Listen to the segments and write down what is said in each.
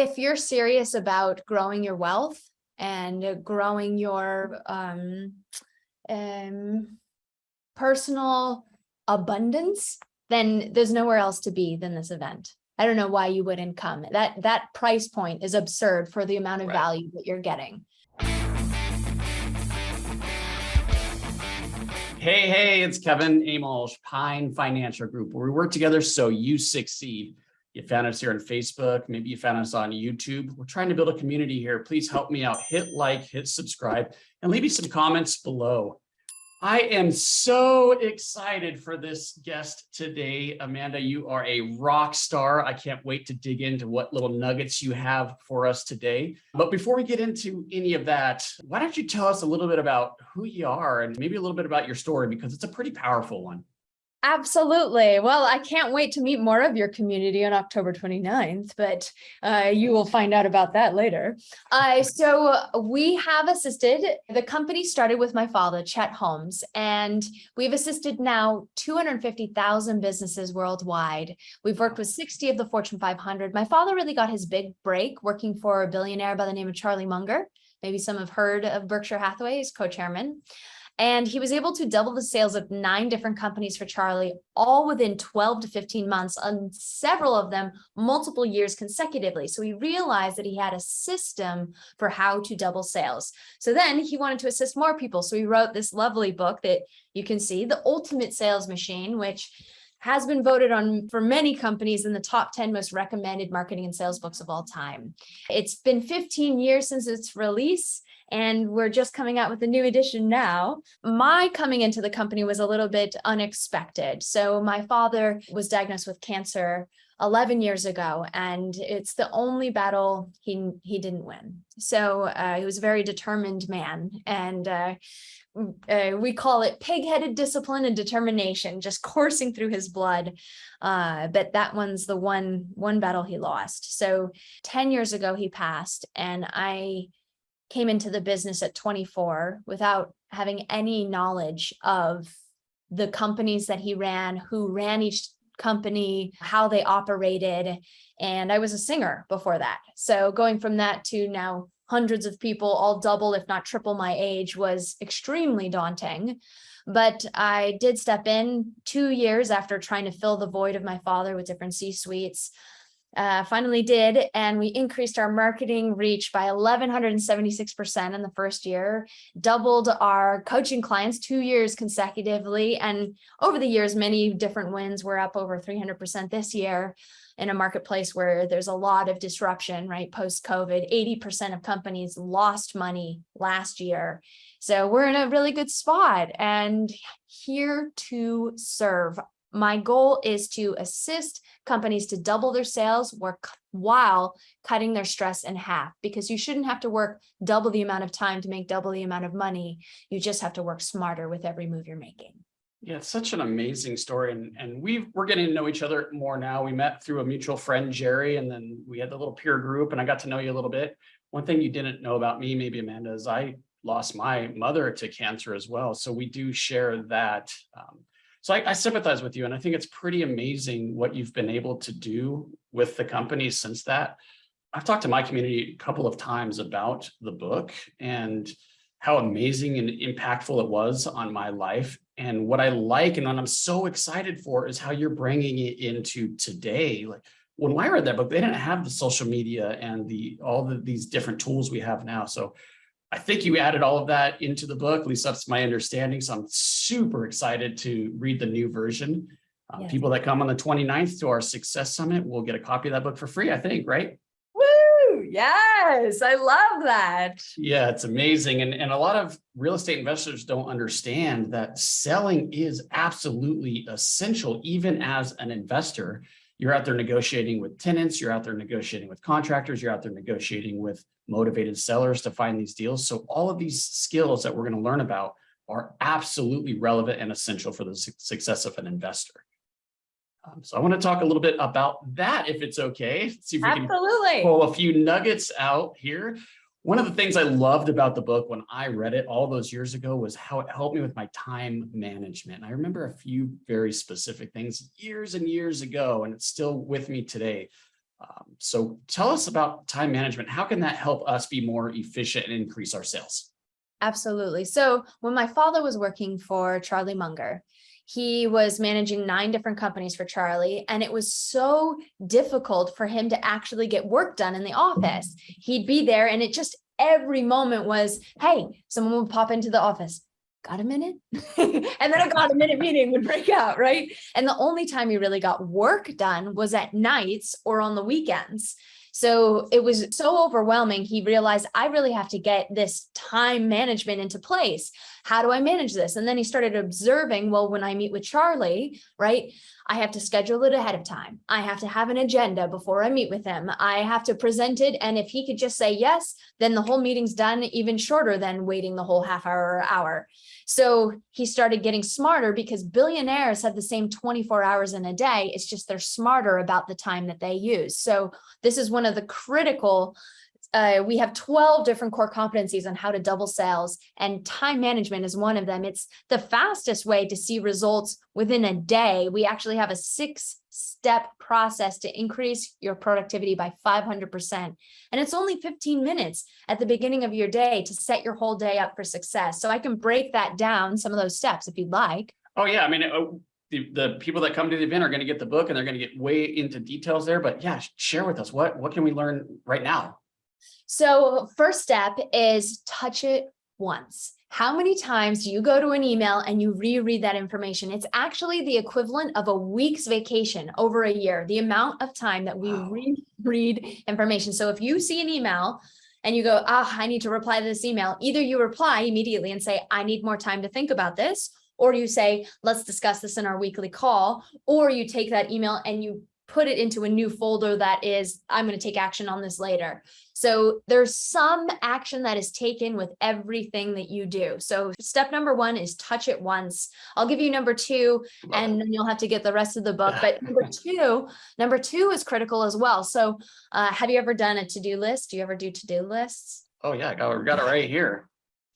If you're serious about growing your wealth and growing your personal abundance, then there's nowhere else to be than this event. I don't know why you wouldn't come. That price point is absurd for the amount of value that you're getting. Hey, it's Kevin Amolsch, Pine Financial Group, where we work together so you succeed. You found us here on Facebook. Maybe you found us on YouTube. We're trying to build a community here. Please help me out. Hit like, hit subscribe, and leave me some comments below. I am so excited for this guest today. Amanda, you are a rock star. I can't wait to dig into what little nuggets you have for us today. But before we get into any of that, why don't you tell us a little bit about who you are and maybe a little bit about your story, because it's a pretty powerful one. Absolutely. Well, I can't wait to meet more of your community on October 29th, but you will find out about that later. So we have assisted, the company started with my father, Chet Holmes, and we've assisted now 250,000 businesses worldwide. We've worked with 60 of the Fortune 500. My father really got his big break working for a billionaire by the name of Charlie Munger. Maybe some have heard of Berkshire Hathaway, his co-chairman. And he was able to double the sales of 9 different companies for Charlie, all within 12 to 15 months, and several of them multiple years consecutively. So he realized that he had a system for how to double sales. So then he wanted to assist more people. So he wrote this lovely book that you can see, The Ultimate Sales Machine, which has been voted on for many companies in the top 10 most recommended marketing and sales books of all time. It's been 15 years since its release, and we're just coming out with a new edition now. My coming into the company was a little bit unexpected. So my father was diagnosed with cancer 11 years ago, and it's the only battle he didn't win. So he was a very determined man, and we call it pig-headed discipline and determination, just coursing through his blood. But that one's the one battle he lost. So 10 years ago, he passed, and I came into the business at 24 without having any knowledge of the companies that he ran, who ran each company, how they operated. And I was a singer before that. So going from that to now hundreds of people, all double, if not triple my age, was extremely daunting. But I did step in 2 years after trying to fill the void of my father with different C-suites. Finally did, and we increased our marketing reach by 1,176% in the first year, doubled our coaching clients 2 years consecutively, and over the years, many different wins. We're up over 300% this year in a marketplace where there's a lot of disruption, right? Post-COVID, 80% of companies lost money last year. So we're in a really good spot and here to serve. My goal is to assist companies to double their sales while cutting their stress in half, because you shouldn't have to work double the amount of time to make double the amount of money. You just have to work smarter with every move you're making. Yeah, it's such an amazing story. And we're getting to know each other more now. We met through a mutual friend, Jerry, and then we had the little peer group, and I got to know you a little bit. One thing you didn't know about me, maybe Amanda, is I lost my mother to cancer as well. So we do share that. So I sympathize with you, and I think it's pretty amazing what you've been able to do with the company since that. I've talked to my community a couple of times about the book and how amazing and impactful it was on my life. And what I like and what I'm so excited for is how you're bringing it into today. Like when I read that book, they didn't have the social media and these different tools we have now. So I think you added all of that into the book, at least that's my understanding. So I'm super excited to read the new version. Yes. People that come on the 29th to our Success Summit will get a copy of that book for free, I think, right? Woo! Yes, I love that. Yeah, it's amazing. And a lot of real estate investors don't understand that selling is absolutely essential, even as an investor. You're out there negotiating with tenants, you're out there negotiating with contractors, you're out there negotiating with motivated sellers to find these deals. So all of these skills that we're going to learn about are absolutely relevant and essential for the success of an investor. So I want to talk a little bit about that, if it's okay. See if we can pull a few nuggets out here. One of the things I loved about the book when I read it all those years ago was how it helped me with my time management. And I remember a few very specific things years and years ago, and it's still with me today. So tell us about time management. How can that help us be more efficient and increase our sales? Absolutely. So when my father was working for Charlie Munger, he was managing 9 different companies for Charlie, and it was so difficult for him to actually get work done in the office. He'd be there, and it just every moment was, hey, someone would pop into the office. Got a minute? And then a got a minute meeting would break out, right? And the only time he really got work done was at nights or on the weekends. So it was so overwhelming. He realized I really have to get this time management into place. How do I manage this? And then he started observing, well, when I meet with Charlie, right, I have to schedule it ahead of time. I have to have an agenda before I meet with him. I have to present it. And if he could just say yes, then the whole meeting's done, even shorter than waiting the whole half hour or hour. So he started getting smarter because billionaires have the same 24 hours in a day. It's just they're smarter about the time that they use. So this is one of the critical, we have 12 different core competencies on how to double sales, and time management is one of them. It's the fastest way to see results within a day. We actually have a 6-step process to increase your productivity by 500%. And it's only 15 minutes at the beginning of your day to set your whole day up for success. So I can break that down, some of those steps, if you'd like. Oh yeah, I mean, the people that come to the event are going to get the book and they're going to get way into details there. But yeah, share with us what can we learn right now? So first step is touch it once. How many times do you go to an email and you reread that information? It's actually the equivalent of a week's vacation over a year, the amount of time that we reread information. So if you see an email and you go, I need to reply to this email, either you reply immediately and say, I need more time to think about this, or you say, let's discuss this in our weekly call, or you take that email and you put it into a new folder that is, I'm going to take action on this later. So there's some action that is taken with everything that you do. So step number 1 is touch it once. I'll give you number 2, and then you'll have to get the rest of the book. But number two is critical as well. So have you ever done a to-do list? Do you ever do to-do lists? Oh yeah, got it right here.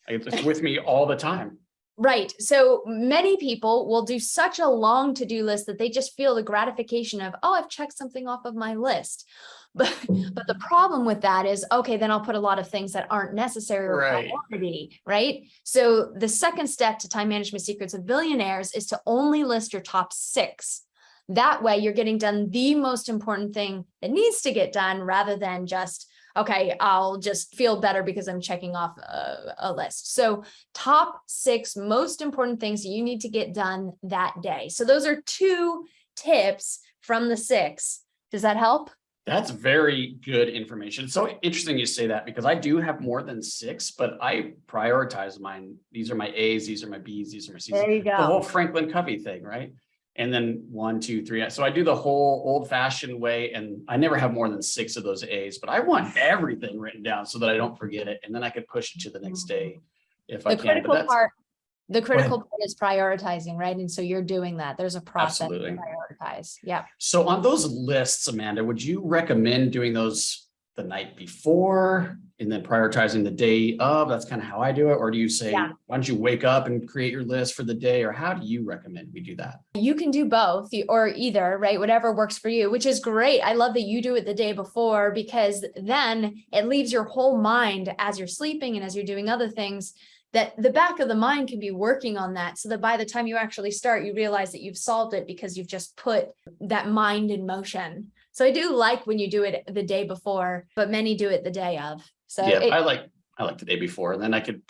It's with me all the time. Right. So many people will do such a long to-do list that they just feel the gratification of, oh, I've checked something off of my list. But the problem with that is, okay, then I'll put a lot of things that aren't necessary or priority, right? So the second step to time management secrets of billionaires is to only list your top 6. That way you're getting done the most important thing that needs to get done, rather than just, okay, I'll just feel better because I'm checking off a list. So top 6 most important things that you need to get done that day. So those are 2 tips from the 6. Does that help? That's very good information. It's so interesting you say that, because I do have more than 6, but I prioritize mine. These are my A's, these are my B's, these are my C's. There you go. The whole Franklin Covey thing, right? And then 1, 2, 3. So I do the whole old fashioned way, and I never have more than 6 of those A's, but I want everything written down so that I don't forget it. And then I could push it to the next day if I can. The critical part is prioritizing, right? And so you're doing that. There's a process to prioritize. Yeah. So on those lists, Amanda, would you recommend doing those the night before and then prioritizing the day of? That's kind of how I do it. Or do you say, why don't you wake up and create your list for the day? Or how do you recommend we do that? You can do both or either, right? Whatever works for you, which is great. I love that you do it the day before, because then it leaves your whole mind as you're sleeping and as you're doing other things, that the back of the mind can be working on that, so that by the time you actually start, you realize that you've solved it because you've just put that mind in motion. So I do like when you do it the day before, but many do it the day of. So yeah, I like the day before, and then I could,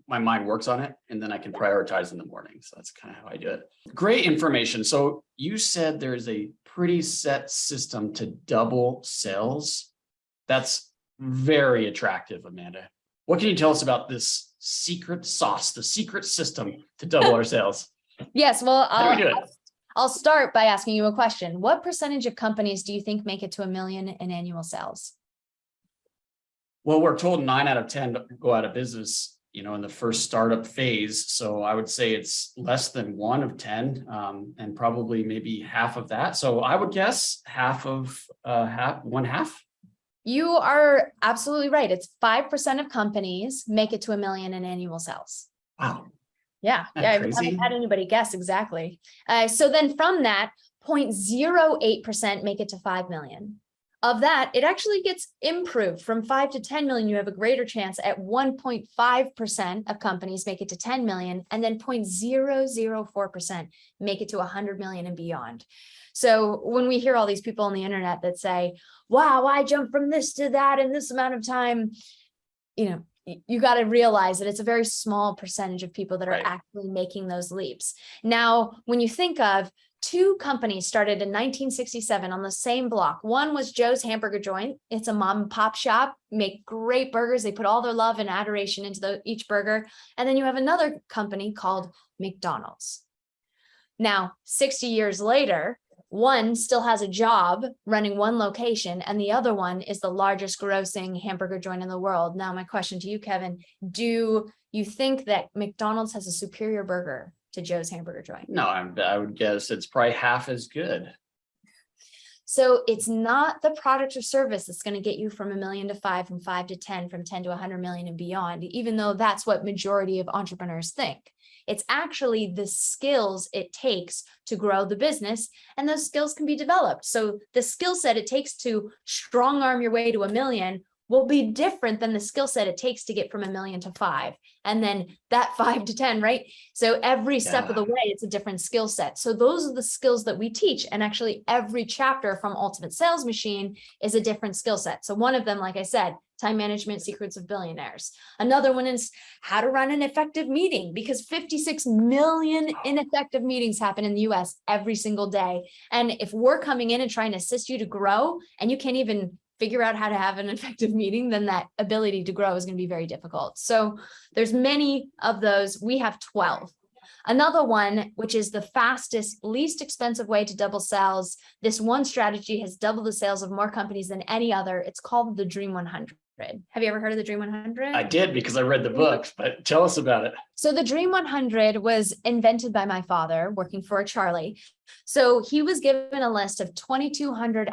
my mind works on it, and then I can prioritize in the morning. So that's kind of how I do it. Great information. So you said there's a pretty set system to double sales. That's very attractive, Amanda. What can you tell us about this secret sauce, the secret system to double our sales? Yes, well, I'll start by asking you a question. What percentage of companies do you think make it to $1 million in annual sales? Well, we're told 9 out of 10 go out of business, in the first startup phase. So I would say it's less than 1 of 10, and probably maybe half of that. So I would guess one half. You are absolutely right. It's 5% of companies make it to $1 million in annual sales. Wow. Yeah. I haven't had anybody guess exactly. So then from that, 0.08% make it to 5 million. Of that, it actually gets improved from 5 to 10 million. You have a greater chance at 1.5% of companies make it to 10 million, and then 0.004% make it to 100 million and beyond. So when we hear all these people on the internet that say, wow, I jumped from this to that in this amount of time, you got to realize that it's a very small percentage of people that are actually making those leaps. Now, when you think of 2 companies started in 1967 on the same block. One was Joe's Hamburger Joint. It's a mom and pop shop, make great burgers. They put all their love and adoration into each burger. And then you have another company called McDonald's. Now, 60 years later, one still has a job running one location, and the other one is the largest grossing hamburger joint in the world. Now, my question to you, Kevin, do you think that McDonald's has a superior burger to Joe's Hamburger Joint? No, I would guess it's probably half as good. So it's not the product or service that's going to get you from 1 million to 5, from 5 to 10, from 10 to 100 million and beyond, even though that's what majority of entrepreneurs think. It's actually the skills it takes to grow the business, and those skills can be developed. So the skill set it takes to strong arm your way to 1 million will be different than the skill set it takes to get from 1 million to 5, and then that 5 to 10, right? So every step of the way, it's a different skill set. So those are the skills that we teach. And actually every chapter from Ultimate Sales Machine is a different skill set. So one of them, like I said, time management secrets of billionaires. Another one is how to run an effective meeting, because 56 million ineffective meetings happen in the US every single day. And if we're coming in and trying to assist you to grow, and you can't even figure out how to have an effective meeting, then that ability to grow is going to be very difficult. So there's many of those. We have 12. Another one, which is the fastest, least expensive way to double sales. This one strategy has doubled the sales of more companies than any other. It's called the Dream 100. Have you ever heard of the Dream 100? I did, because I read the books, but tell us about it. So the Dream 100 was invented by my father working for Charlie. So he was given a list of 2,200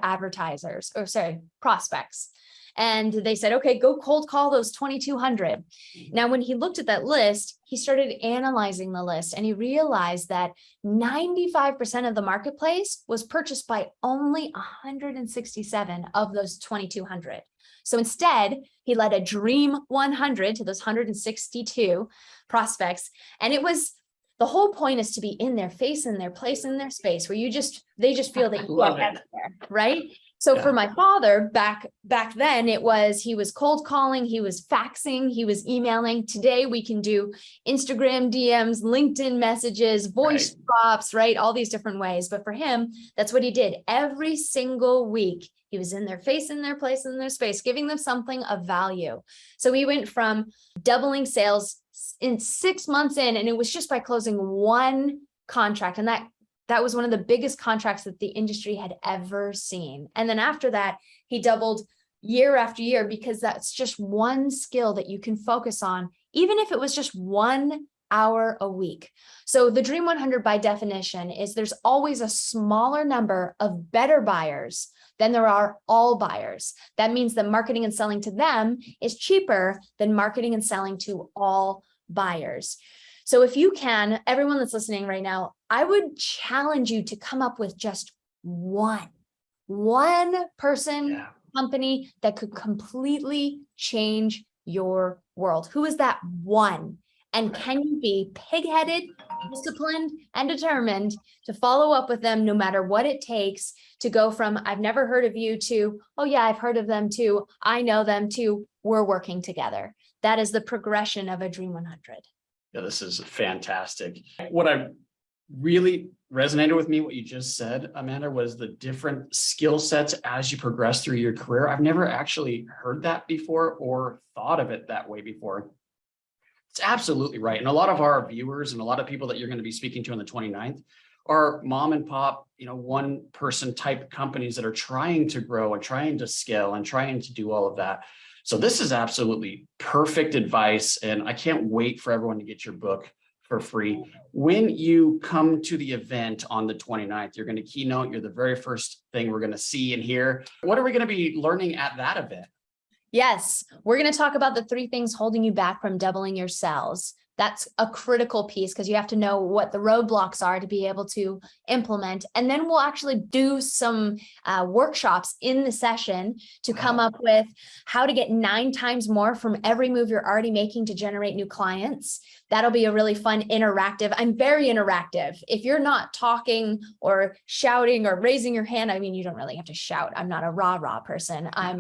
prospects. And they said, okay, go cold call those 2,200. Now, when he looked at that list, he started analyzing the list, and he realized that 95% of the marketplace was purchased by only 167 of those 2,200. So instead, he led a Dream 100 to those 162 prospects. And it was, the whole point is to be in their face, in their place, in their space, where they just feel that you are everywhere, right? So for my father, back then, he was cold calling, he was faxing, he was emailing. Today we can do Instagram DMs, LinkedIn messages, voice drops, right? All these different ways. But for him, that's what he did every single week. He was in their face, in their place, in their space, giving them something of value. So he went from doubling sales in 6 months in, and it was just by closing one contract. And that was one of the biggest contracts that the industry had ever seen. And then after that, he doubled year after year, because that's just one skill that you can focus on, even if it was just 1 hour a week. So the Dream 100 by definition is there's always a smaller number of better buyers than there are all buyers. That means that marketing and selling to them is cheaper than marketing and selling to all buyers. So if you can, everyone that's listening right now, I would challenge you to come up with just one person, company that could completely change your world. Who is that one? And can you be pig-headed, disciplined, and determined to follow up with them no matter what it takes to go from I've never heard of you to, oh yeah, I've heard of them, to I know them, to we're working together. That is the progression of a Dream 100. Yeah, this is fantastic. What I really resonated with me, what you just said, Amanda, was the different skill sets as you progress through your career. I've never actually heard that before or thought of it that way before. It's absolutely right. And a lot of our viewers and a lot of people that you're going to be speaking to on the 29th are mom and pop, one person type companies that are trying to grow and trying to scale and trying to do all of that. So this is absolutely perfect advice. And I can't wait for everyone to get your book for free. When you come to the event on the 29th, you're going to keynote. You're the very first thing we're going to see and hear. What are we going to be learning at that event? Yes, we're going to talk about the 3 things holding you back from doubling your sales. That's a critical piece because you have to know what the roadblocks are to be able to implement. And then we'll actually do some workshops in the session to come up with how to get 9 times more from every move you're already making to generate new clients. That'll be a really fun interactive. I'm very interactive. If you're not talking or shouting or raising your hand, I mean, you don't really have to shout. I'm not a rah-rah person. I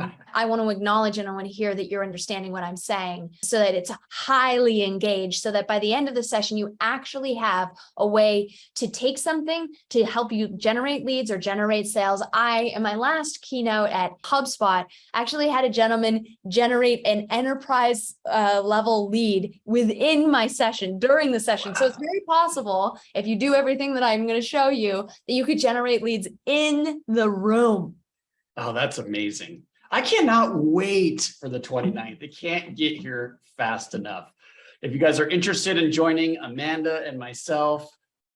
want to acknowledge and I want to hear that you're understanding what I'm saying so that it's highly engaged, so that by the end of the session, you actually have a way to take something to help you generate leads or generate sales. In my last keynote at HubSpot, actually had a gentleman generate an enterprise level lead within my session, during the session. So it's very possible, if you do everything that I'm going to show you, that you could generate leads in the room. Oh, that's amazing. I cannot wait for the 29th. It can't get here fast enough. If you guys are interested in joining Amanda and myself,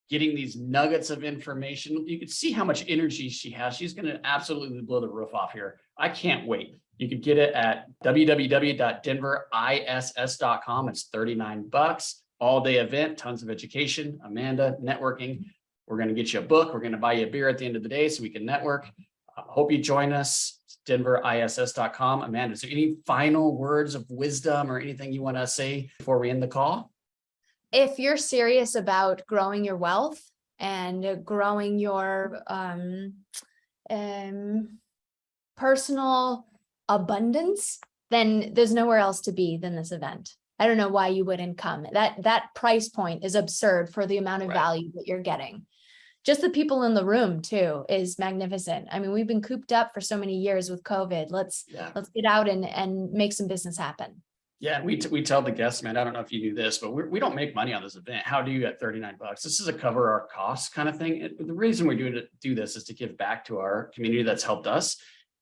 getting these nuggets of information, you can see how much energy she has. She's going to absolutely blow the roof off here. I can't wait. You can get it at www.denveriss.com. It's $39, all day event, tons of education, Amanda, networking. We're going to get you a book. We're going to buy you a beer at the end of the day so we can network. Hope you join us. DenverISS.com. Amanda, is there any final words of wisdom or anything you want to say before we end the call? If you're serious about growing your wealth and growing your personal abundance, then there's nowhere else to be than this event. I don't know why you wouldn't come. That price point is absurd for the amount of value that you're getting. Just the people in the room too is magnificent. I mean, we've been cooped up for so many years with COVID. Let's get out and make some business happen. Yeah, and we tell the guests, man, I don't know if you knew this, but we don't make money on this event. How do you at $39? This is a cover our costs kind of thing. The reason we do this is to give back to our community that's helped us.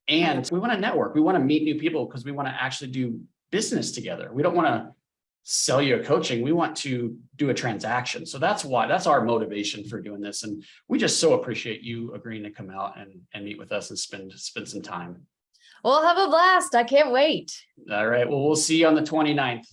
And we want to network. We want to meet new people because we want to actually do business together. We don't want to sell you a coaching. We want to do a transaction. So that's our motivation for doing this. And we just so appreciate you agreeing to come out and meet with us and spend some time. We'll have a blast. I can't wait. All right. Well, we'll see you on the 29th.